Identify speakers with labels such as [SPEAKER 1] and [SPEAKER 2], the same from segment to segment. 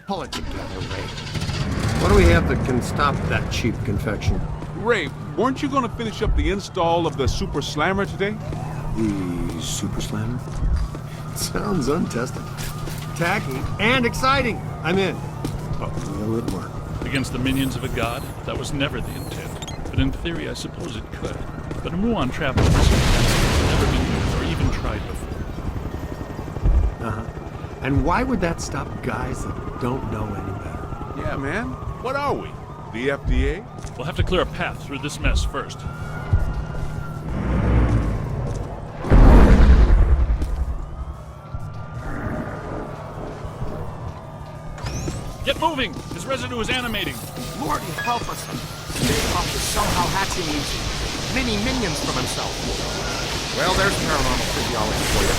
[SPEAKER 1] Pull it together, Ray. What do we have that can stop that cheap confection?
[SPEAKER 2] Ray, weren't you going to finish up the install of the Super Slammer today?
[SPEAKER 1] The Super Slammer? Sounds untested. Tacky and exciting. I'm in. But will it work?
[SPEAKER 3] Against the minions of a god? That was never the intent. But in theory, I suppose it could. But a Muon trap of this has never been used or even tried before.
[SPEAKER 1] Uh-huh. And why would that stop guys that don't know any better?
[SPEAKER 2] Yeah, man. What are we? The FDA?
[SPEAKER 3] We'll have to clear a path through this mess first. Get moving! His residue is animating.
[SPEAKER 4] Lord, help us. Puft is somehow hatching these mini-minions from himself. Well, there's paranormal physiology for you.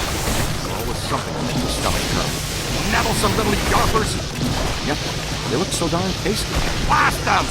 [SPEAKER 4] There's always something to make the stomach turn. Nettlesome little yarpers. Yep, they look so darn tasty. Blast them!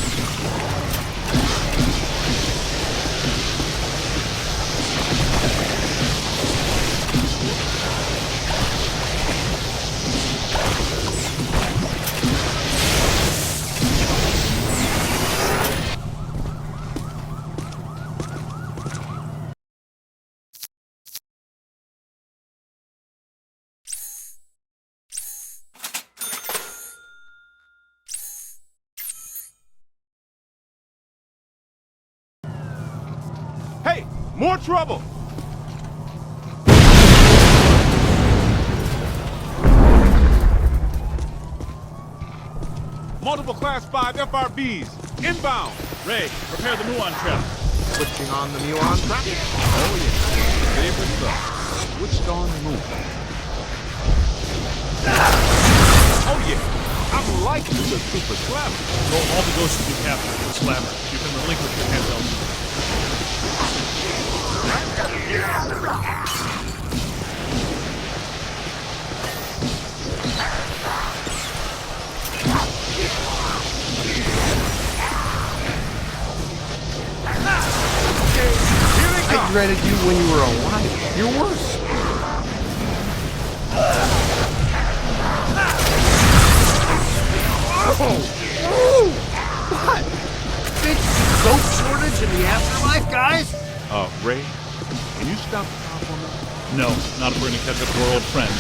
[SPEAKER 2] Hey! More trouble! Multiple Class 5 FRBs. Inbound!
[SPEAKER 3] Ray, prepare the Muon trap.
[SPEAKER 4] Switching on the Muon trap?
[SPEAKER 2] Oh, yeah. Favorite stuff. Switched on move. Oh, yeah. I'm liking the Super Slammer.
[SPEAKER 3] Roll all the ghosts you captured with the slammer. You can relinquish your handheld.
[SPEAKER 1] I dreaded you when you were alive. You're worse. What? Big soap shortage in the afterlife, guys?
[SPEAKER 2] Ray, can you stop the cop on that?
[SPEAKER 3] No, not if we're gonna catch up to our old friend.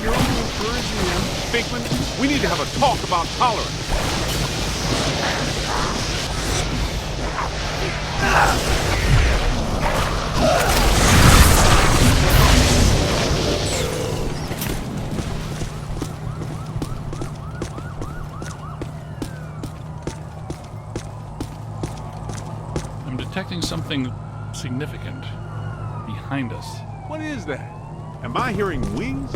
[SPEAKER 2] You're only encouraging him. Pinkman, we need to have a talk about tolerance.
[SPEAKER 3] I'm detecting something significant behind us.
[SPEAKER 2] What is that? Am I hearing wings?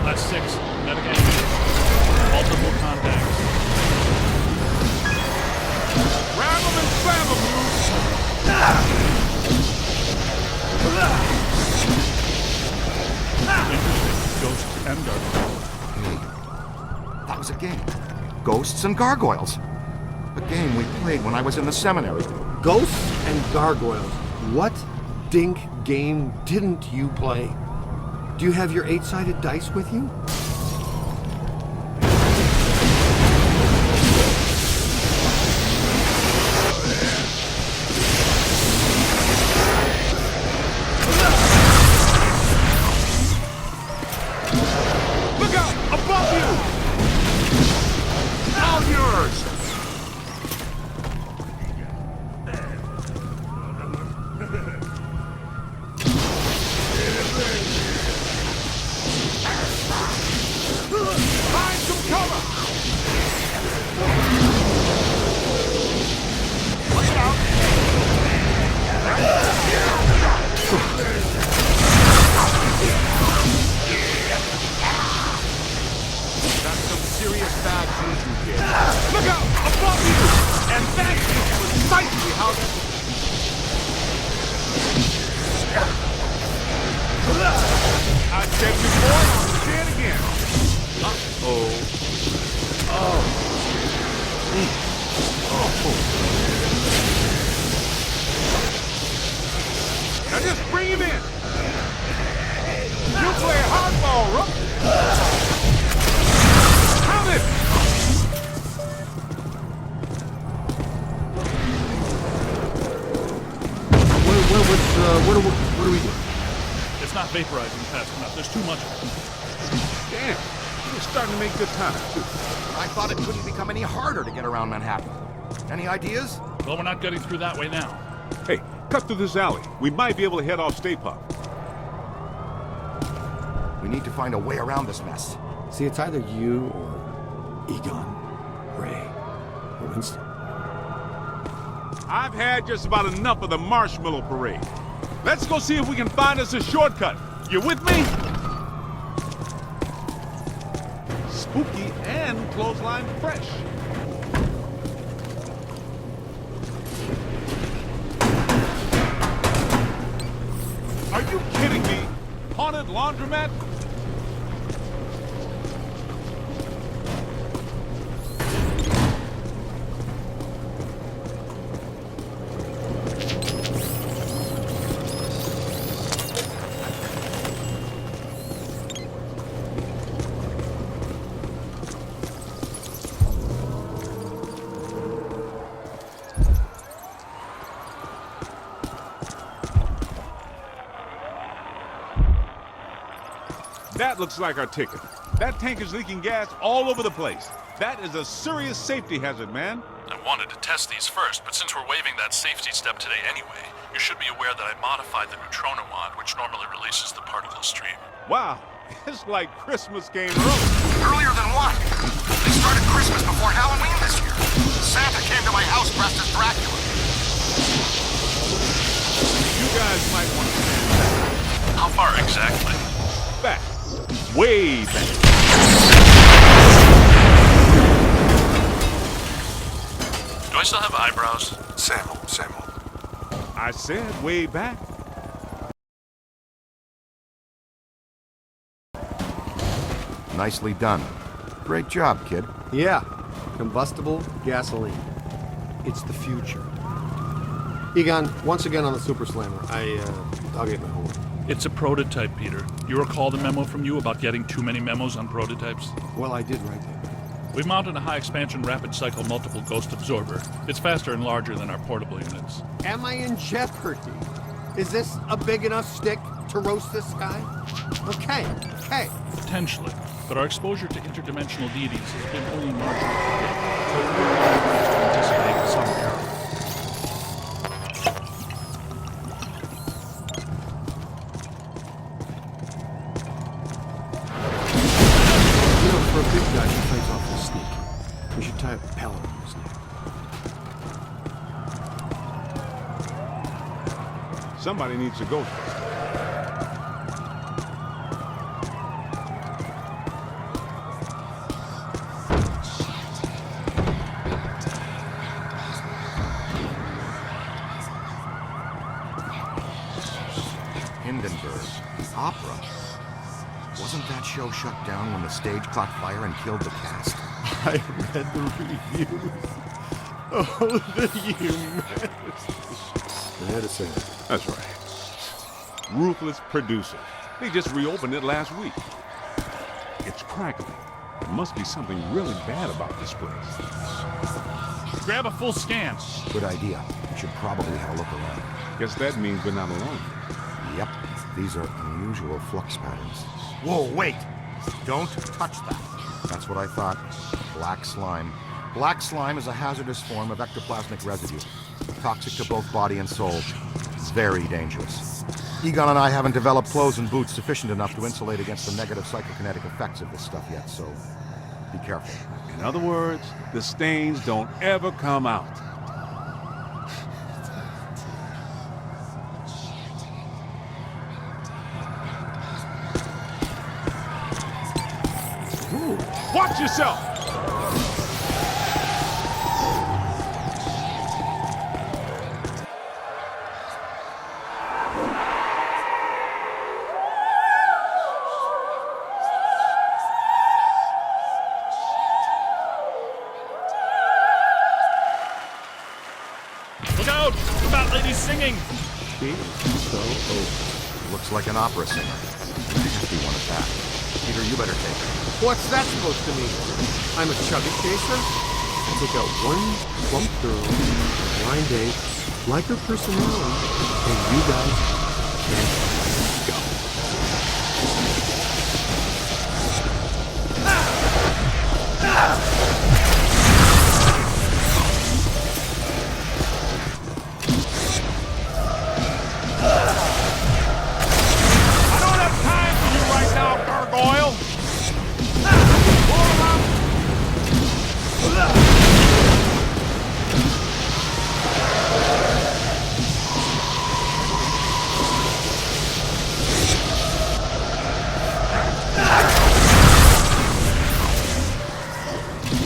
[SPEAKER 3] Class 6, medic enemy. Multiple contacts.
[SPEAKER 2] Grab them and slam them, you!
[SPEAKER 3] Interesting. Ghosts and gargoyles.
[SPEAKER 4] That was a game. Ghosts and Gargoyles. A game we played when I was in the seminary.
[SPEAKER 1] Ghosts and gargoyles. What dink game didn't you play? Do you have your 8-sided dice with you?
[SPEAKER 2] Look out! Above you! All yours! See how that... I said before, say it again. Uh-oh. Now just bring him in. You play hardball, Rook. Count it.
[SPEAKER 1] What do we do?
[SPEAKER 3] It's not vaporizing fast enough. There's too much of it.
[SPEAKER 2] Damn, you're starting to make good time, too.
[SPEAKER 4] I thought it couldn't become any harder to get around Manhattan. Any ideas?
[SPEAKER 3] Well, we're not getting through that way now.
[SPEAKER 2] Hey, cut through this alley. We might be able to head off Stay Puft.
[SPEAKER 4] We need to find a way around this mess.
[SPEAKER 1] See, it's either you or Egon, Ray, or Winston.
[SPEAKER 2] I've had just about enough of the marshmallow parade. Let's go see if we can find us a shortcut. You with me? Spooky and clothesline fresh. Are you kidding me? Haunted laundromat? That looks like our ticket. That tank is leaking gas all over the place. That is a serious safety hazard, man.
[SPEAKER 3] I wanted to test these first, but since we're waiving that safety step today anyway, you should be aware that I modified the neutrino wand, which normally releases the particle stream.
[SPEAKER 2] Wow, it's like Christmas came early.
[SPEAKER 4] Earlier than what? They started Christmas before Halloween this year. Santa came to my house dressed as Dracula.
[SPEAKER 2] You guys might want to
[SPEAKER 3] How far exactly?
[SPEAKER 2] back. Way back.
[SPEAKER 3] Do I still have eyebrows?
[SPEAKER 5] Same old.
[SPEAKER 2] I said way back.
[SPEAKER 4] Nicely done. Great job, kid.
[SPEAKER 1] Yeah, combustible gasoline. It's the future. Egon, once again on the Super Slammer. I'll get my homework.
[SPEAKER 3] It's a prototype, Peter. You recall the memo from you about getting too many memos on prototypes?
[SPEAKER 1] Well, I did write that.
[SPEAKER 3] We've mounted a high-expansion rapid-cycle multiple ghost absorber. It's faster and larger than our portable units.
[SPEAKER 1] Am I in jeopardy? Is this a big enough stick to roast this guy? Okay.
[SPEAKER 3] Potentially. But our exposure to interdimensional deities has been only marginal. So we're anticipate some error.
[SPEAKER 1] For a big guy who plays off the sneak, we should tie a pellet on his neck.
[SPEAKER 2] Somebody needs a Ghostbuster.
[SPEAKER 4] Hindenburg. Opera. Wasn't that show shut down when the stage caught fire and killed the cast?
[SPEAKER 1] I read the reviews. Oh, the humanity. I had to say that.
[SPEAKER 2] That's right. Ruthless producer. They just reopened it last week. It's crackling. There must be something really bad about this place.
[SPEAKER 3] Grab a full scan.
[SPEAKER 4] Good idea. Should probably have a look around.
[SPEAKER 2] Guess that means we're not alone.
[SPEAKER 4] Yep. These are unusual flux patterns. Whoa, wait! Don't touch that. That's what I thought. Black slime. Black slime is a hazardous form of ectoplasmic residue. Toxic to both body and soul. Very dangerous. Egon and I haven't developed clothes and boots sufficient enough to insulate against the negative psychokinetic effects of this stuff yet, so be careful.
[SPEAKER 2] In other words, the stains don't ever come out. Ooh, watch yourself!
[SPEAKER 3] Look out! The fat lady's singing!
[SPEAKER 1] She's so open.
[SPEAKER 4] Looks like an opera singer. Hefty one at that. Peter, you better take it.
[SPEAKER 1] What's that supposed to mean? I'm a chubby chaser? I take out one plump girl, blind date, like her personality, and you guys can't go.
[SPEAKER 2] I don't have time for you right now, gargoyle.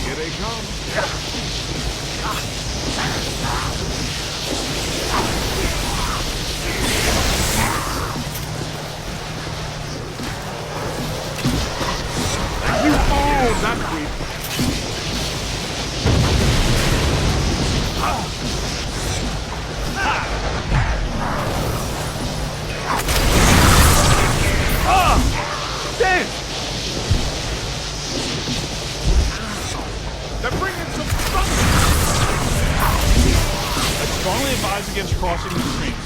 [SPEAKER 2] Here they come. You own that creep. Dave! They're bringing some stuff!
[SPEAKER 3] I strongly advise against crossing the stream.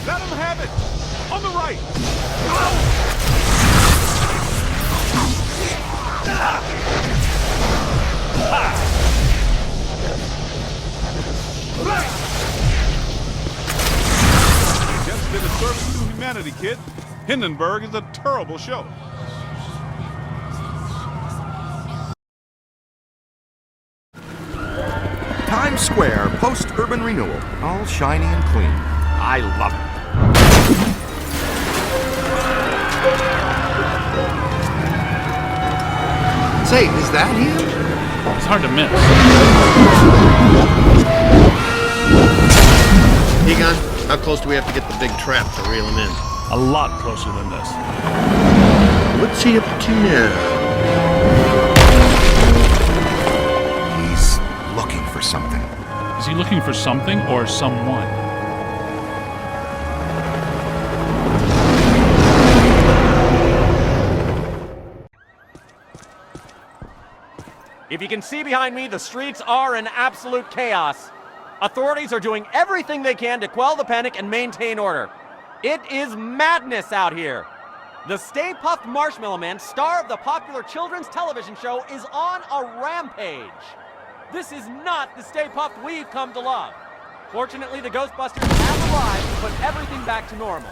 [SPEAKER 2] Let them have it! On the right! Just did a service to humanity, kid. Hindenburg is a terrible show.
[SPEAKER 4] Times Square post-urban renewal. All shiny and clean. I love it.
[SPEAKER 1] Say, is that him?
[SPEAKER 3] It's hard to miss.
[SPEAKER 1] Egon, how close do we have to get the big trap to reel him in?
[SPEAKER 3] A lot closer than this.
[SPEAKER 1] What's he up to now?
[SPEAKER 4] He's looking for something.
[SPEAKER 3] Is he looking for something or someone?
[SPEAKER 5] If you can see behind me, the streets are in absolute chaos. Authorities are doing everything they can to quell the panic and maintain order. It is madness out here. The Stay Puft Marshmallow Man, star of the popular children's television show, is on a rampage. This is not the Stay Puft we've come to love. Fortunately, the Ghostbusters have arrived to put everything back to normal.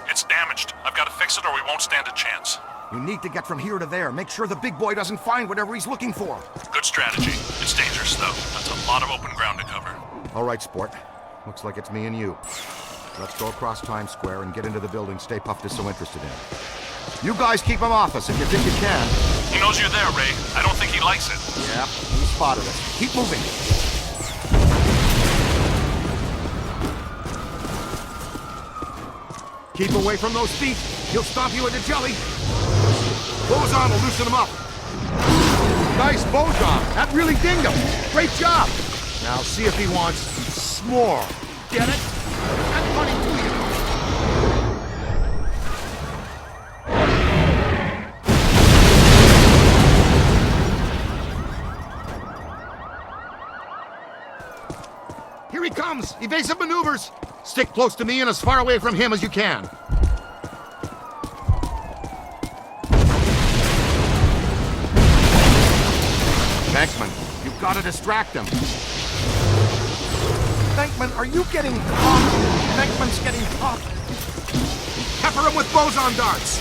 [SPEAKER 6] It's damaged. I've got to fix it or we won't stand a chance.
[SPEAKER 4] You need to get from here to there. Make sure the big boy doesn't find whatever he's looking for.
[SPEAKER 6] Good strategy. It's dangerous, though. That's a lot of open ground to cover.
[SPEAKER 4] All right, sport. Looks like it's me and you. Let's go across Times Square and get into the building Stay Puft is so interested in. You guys keep him off us if you think you can.
[SPEAKER 6] He knows you're there, Ray. I don't think he likes it.
[SPEAKER 4] Yeah, he spotted us. Keep moving. Keep away from those feet. He'll stomp you into jelly. Boson will loosen him up. Nice Boson. That really dinged him. Great job. Now see if he wants s'more. Get it? That's funny too, you know. Here he comes! Evasive maneuvers! Stick close to me and as far away from him as you can. Bankman, you've got to distract him. Bankman, are you getting caught? Bankman's getting caught. Pepper him with boson darts.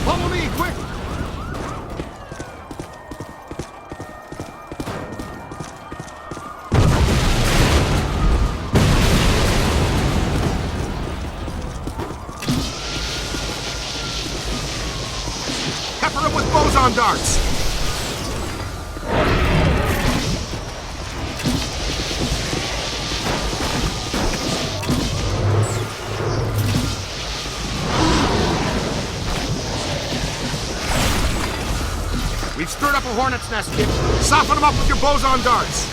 [SPEAKER 4] Follow me, quick! Pepper him with boson darts! up a hornet's nest, kid. Soften them up with your boson darts.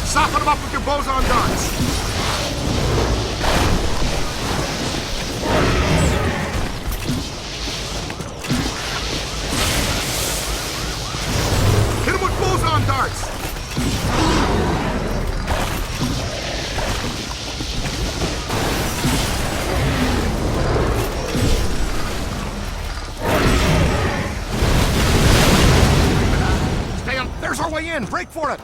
[SPEAKER 4] Soften them up with your boson darts. Hit him with boson darts. Stay on. There's our way in. Break for it.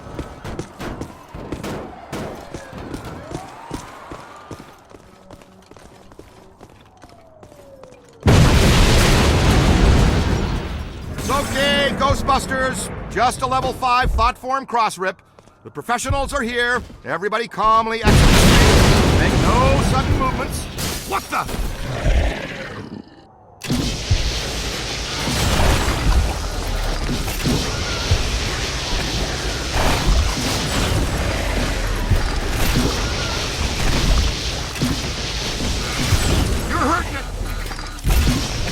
[SPEAKER 4] Okay, Ghostbusters. Just a level 5 thought form cross rip. The professionals are here. Everybody calmly exit the stage. Make no sudden movements. What the? You're hurting it.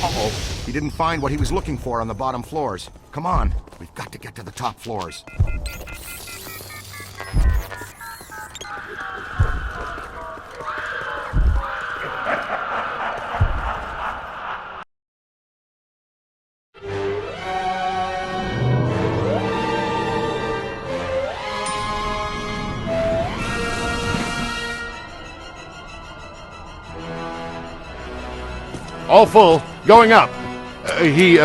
[SPEAKER 4] Uh-oh. He didn't find what he was looking for on the bottom floors. Come on, we've got to get to the top floors.
[SPEAKER 7] All full. Going up. He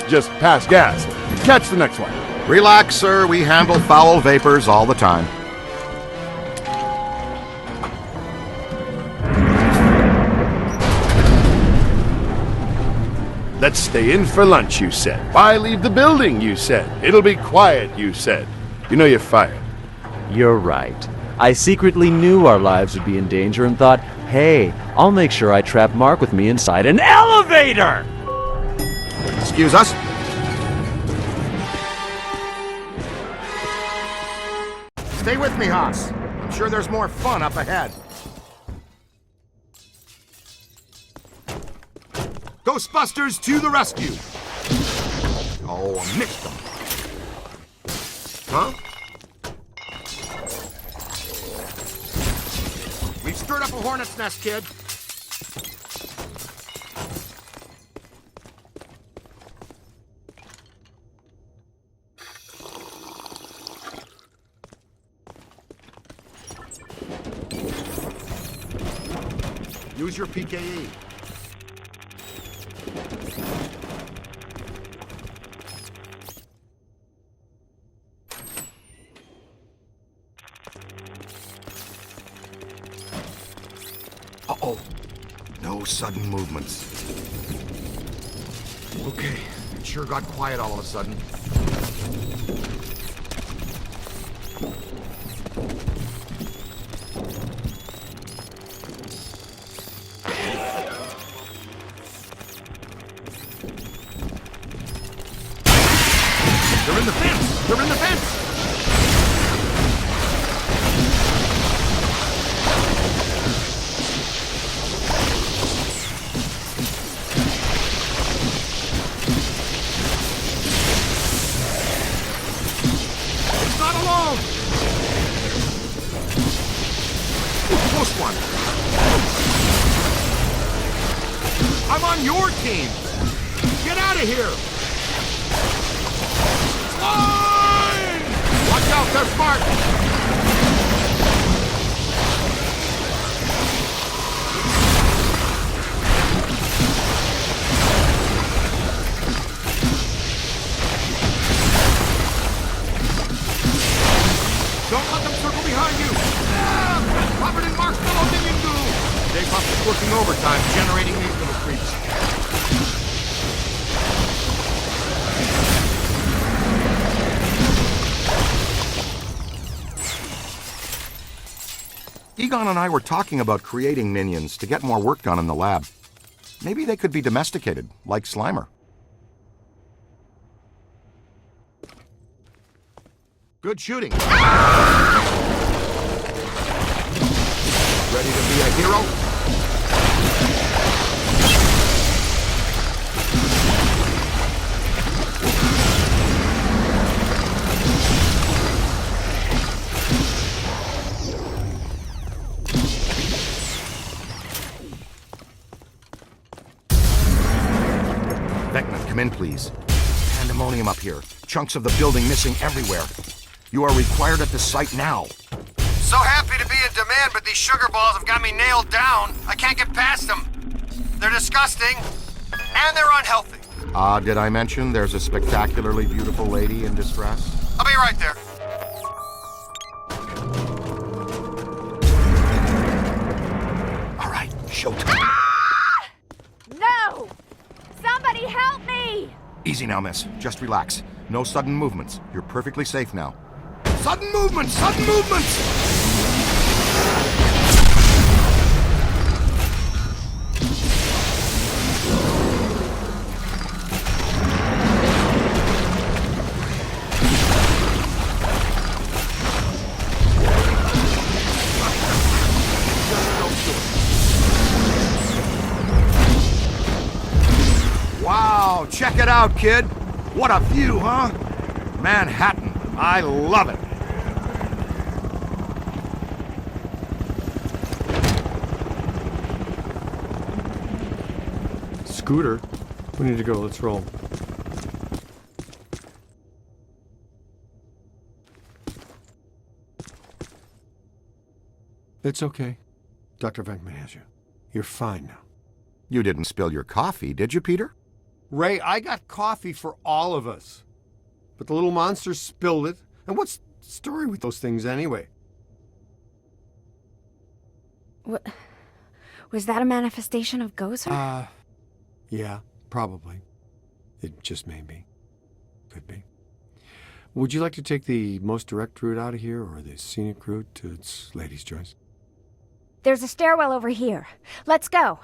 [SPEAKER 7] just passed gas. Catch the next one.
[SPEAKER 4] Relax, sir. We handle foul vapors all the time.
[SPEAKER 7] Let's stay in for lunch, you said. Why leave the building, you said. It'll be quiet, you said. You know you're fired.
[SPEAKER 8] You're right. I secretly knew our lives would be in danger and thought, hey, I'll make sure I trap Mark with me inside an elevator!
[SPEAKER 4] Excuse us? Stay with me, Haas. I'm sure there's more fun up ahead. Ghostbusters to the rescue! Oh, I mixed them. Huh? We've stirred up a hornet's nest, kid. Use your PKE. Uh-oh. No sudden movements. Okay, it sure got quiet all of a sudden. They're in the fence! They're in the fence! It's not alone! Close one! I'm on your team! Get out of here! Line! Watch out, they're smart! Don't let them circle behind you! Ah! Robert and Mark's fellow minion goo! Stay Puft is working overtime, generating these little creeps. Egon and I were talking about creating minions to get more work done in the lab. Maybe they could be domesticated, like Slimer. Good shooting. hero? Vecna, come in, please. Pandemonium up here. Chunks of the building missing everywhere. You are required at the site now.
[SPEAKER 9] So happy to be in demand, but these sugar balls have got me nailed down. I can't get past them. They're disgusting, and they're unhealthy.
[SPEAKER 4] Did I mention there's a spectacularly beautiful lady in distress?
[SPEAKER 9] I'll be right there.
[SPEAKER 4] All right, showtime.
[SPEAKER 10] No! Somebody help me!
[SPEAKER 4] Easy now, miss. Just relax. No sudden movements. You're perfectly safe now. Sudden movements! Sudden movements! Wow, check it out, kid. What a view, huh? Manhattan. I love it.
[SPEAKER 1] Scooter, we need to go. Let's roll. It's okay. Dr. Venkman has you. You're fine now.
[SPEAKER 4] You didn't spill your coffee, did you, Peter?
[SPEAKER 1] Ray, I got coffee for all of us. But the little monster spilled it. And what's the story with those things anyway?
[SPEAKER 10] What? Was that a manifestation of Gozer?
[SPEAKER 1] Yeah, probably. It just may be. Could be. Would you like to take the most direct route out of here or the scenic route? It's lady's choice.
[SPEAKER 10] There's a stairwell over here. Let's go.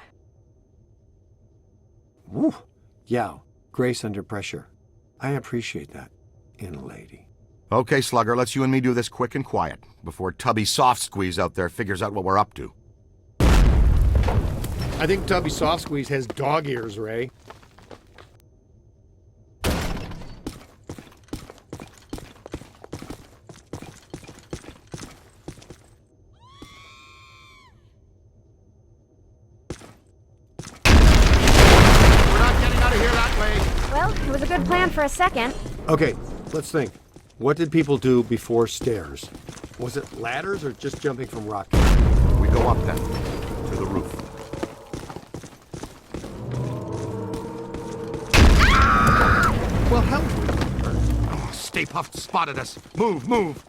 [SPEAKER 1] Woo! Yeah, grace under pressure. I appreciate that in a lady.
[SPEAKER 4] Okay, Slugger, let's you and me do this quick and quiet before Tubby Soft Squeeze out there figures out what we're up to.
[SPEAKER 1] I think Tubby Soft Squeeze has dog ears, Ray.
[SPEAKER 10] Well, it was a good plan for a second.
[SPEAKER 1] Okay, let's think. What did people do before stairs? Was it ladders or just jumping from rock?
[SPEAKER 4] We go up then, to the roof.
[SPEAKER 1] Well, help.
[SPEAKER 4] Oh, Stay Puft spotted us. Move, move.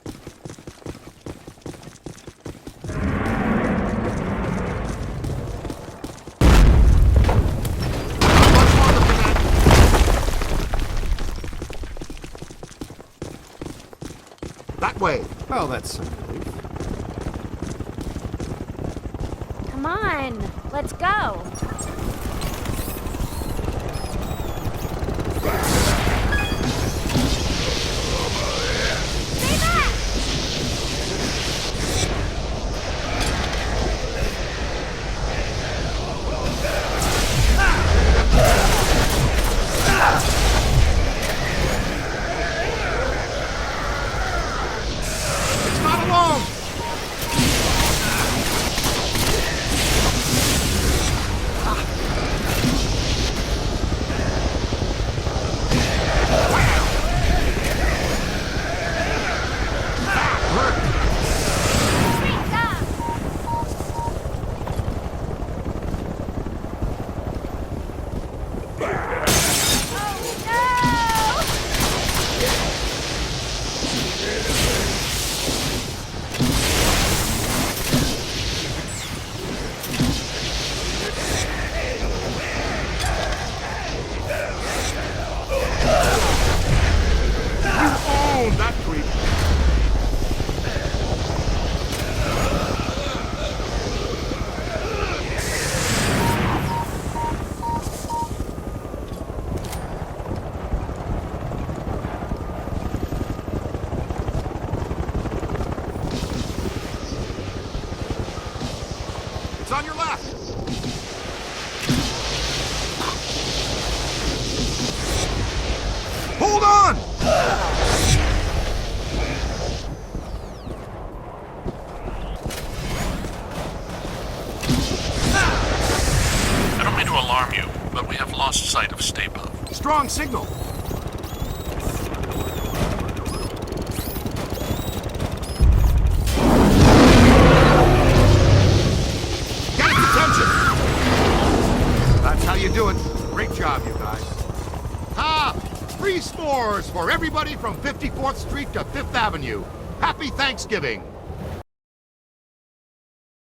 [SPEAKER 4] That way.
[SPEAKER 1] Well, that's some relief.
[SPEAKER 10] Come on, let's go. Stay back!
[SPEAKER 4] It's not alone. It's on your left. Hold on!
[SPEAKER 6] I don't mean to alarm you, but we have lost sight of Stay Puft.
[SPEAKER 4] Strong signal. Get its attention! That's how you do it. Great job, you guys. Free s'mores for everybody from 54th Street to 5th Avenue. Happy Thanksgiving!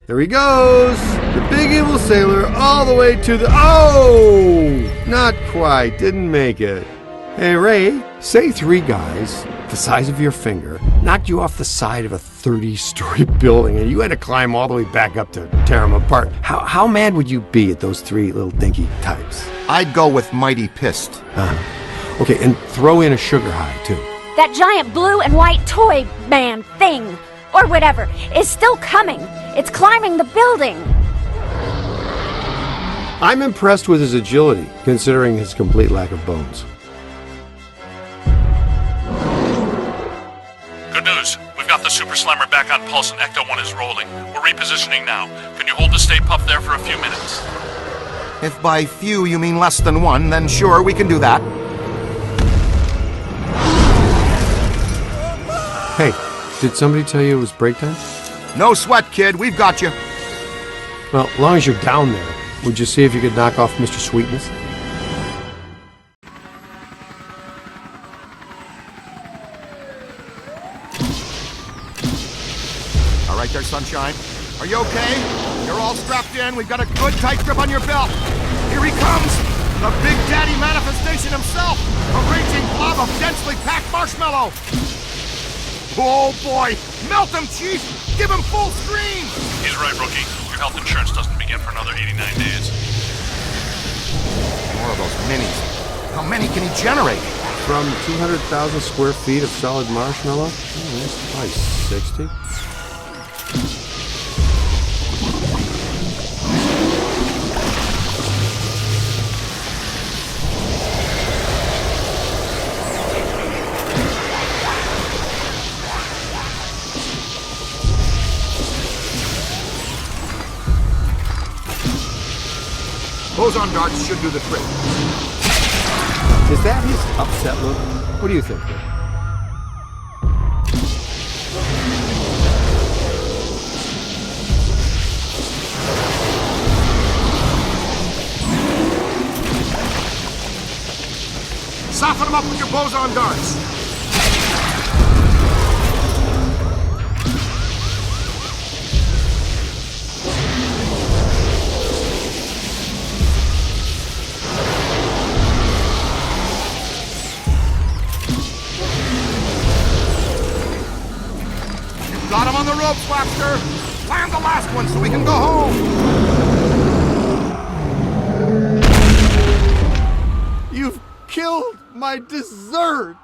[SPEAKER 1] There he goes! The big evil sailor all the way to the... Oh! Not quite. Didn't make it. Hey, Ray, say 3 guys the size of your finger knocked you off the side of a 30-story building and you had to climb all the way back up to tear them apart. How mad would you be at those 3 little dinky types?
[SPEAKER 4] I'd go with mighty pissed.
[SPEAKER 1] Okay, and throw in a sugar high, too.
[SPEAKER 10] That giant blue and white toy man thing, or whatever, is still coming. It's climbing the building.
[SPEAKER 1] I'm impressed with his agility, considering his complete lack of bones.
[SPEAKER 6] Good news. We've got the Super Slammer back on pulse and Ecto 1 is rolling. We're repositioning now. Can you hold the Stay Puft there for a few minutes?
[SPEAKER 4] If by few you mean less than 1, then sure, we can do that.
[SPEAKER 1] Hey, did somebody tell you it was break time?
[SPEAKER 4] No sweat, kid. We've got you.
[SPEAKER 1] Well, as long as you're down there, would you see if you could knock off Mr. Sweetness?
[SPEAKER 4] All right there, Sunshine. Are you okay? You're all strapped in. We've got a good tight grip on your belt. Here he comes! The Big Daddy manifestation himself! A raging blob of densely packed marshmallow! Oh boy! Melt him, Chief! Give him full screen!
[SPEAKER 6] He's right, Rookie. Your health insurance doesn't begin for another 89 days.
[SPEAKER 4] More of those minis. How many can he generate?
[SPEAKER 1] From 200,000 square feet of solid marshmallow? Oh, that's probably 60.
[SPEAKER 4] Boson darts should do the trick.
[SPEAKER 1] Is that his upset look? What do you think?
[SPEAKER 4] Soften him up with your boson darts. Got him on the rope, Slapster! Land the last one so we can go home!
[SPEAKER 1] You've killed my dessert!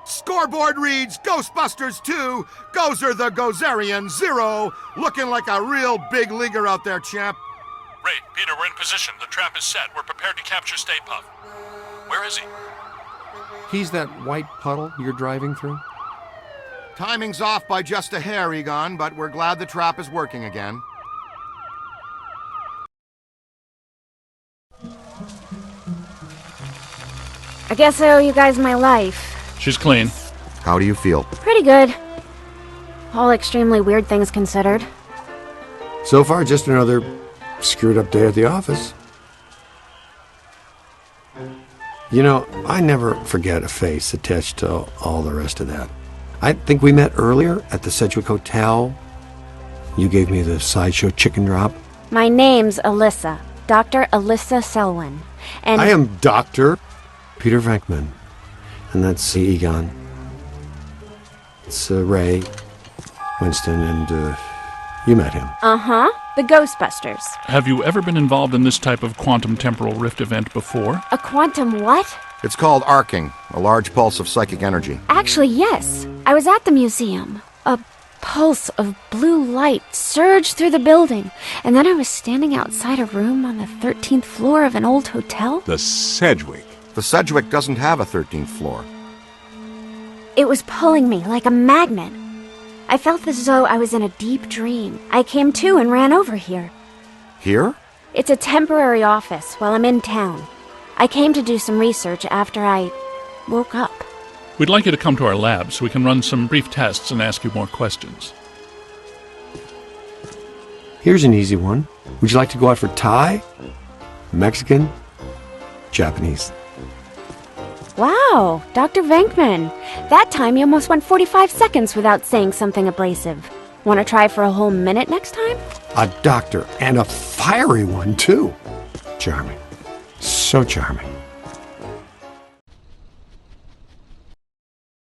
[SPEAKER 4] Scoreboard reads Ghostbusters 2, Gozer the Gozerian 0, looking like a real big leaguer out there, champ.
[SPEAKER 6] Ray, Peter, we're in position. The trap is set. We're prepared to capture Stay Puft. Where is he?
[SPEAKER 1] He's that white puddle you're driving through?
[SPEAKER 4] Timing's off by just a hair, Egon, but we're glad the trap is working again.
[SPEAKER 10] I guess I owe you guys my life.
[SPEAKER 3] She's clean.
[SPEAKER 4] How do you feel?
[SPEAKER 10] Pretty good. All extremely weird things considered.
[SPEAKER 1] So far, just another screwed up day at the office. You know, I never forget a face attached to all the rest of that. I think we met earlier at the Sedgwick Hotel. You gave me the sideshow chicken drop.
[SPEAKER 10] My name's Alyssa. Dr. Alyssa Selwyn. And
[SPEAKER 1] I am Dr. Peter Venkman. And that's Egon. It's Ray, Winston, and you met him.
[SPEAKER 10] Uh-huh. The Ghostbusters.
[SPEAKER 3] Have you ever been involved in this type of quantum temporal rift event before?
[SPEAKER 10] A quantum what?
[SPEAKER 4] It's called arcing, a large pulse of psychic energy.
[SPEAKER 10] Actually, yes. I was at the museum. A pulse of blue light surged through the building, and then I was standing outside a room on the 13th floor of an old hotel.
[SPEAKER 2] The Sedgwick.
[SPEAKER 4] The Sedgwick doesn't have a 13th floor.
[SPEAKER 10] It was pulling me like a magnet. I felt as though I was in a deep dream. I came to and ran over here.
[SPEAKER 4] Here?
[SPEAKER 10] It's a temporary office while I'm in town. I came to do some research after I woke up.
[SPEAKER 3] We'd like you to come to our lab so we can run some brief tests and ask you more questions.
[SPEAKER 1] Here's an easy one. Would you like to go out for Thai? Mexican? Japanese?
[SPEAKER 10] Wow, Dr. Venkman. That time you almost went 45 seconds without saying something abrasive. Want to try for a whole minute next time?
[SPEAKER 1] A doctor, and a fiery one, too. Charming. So charming.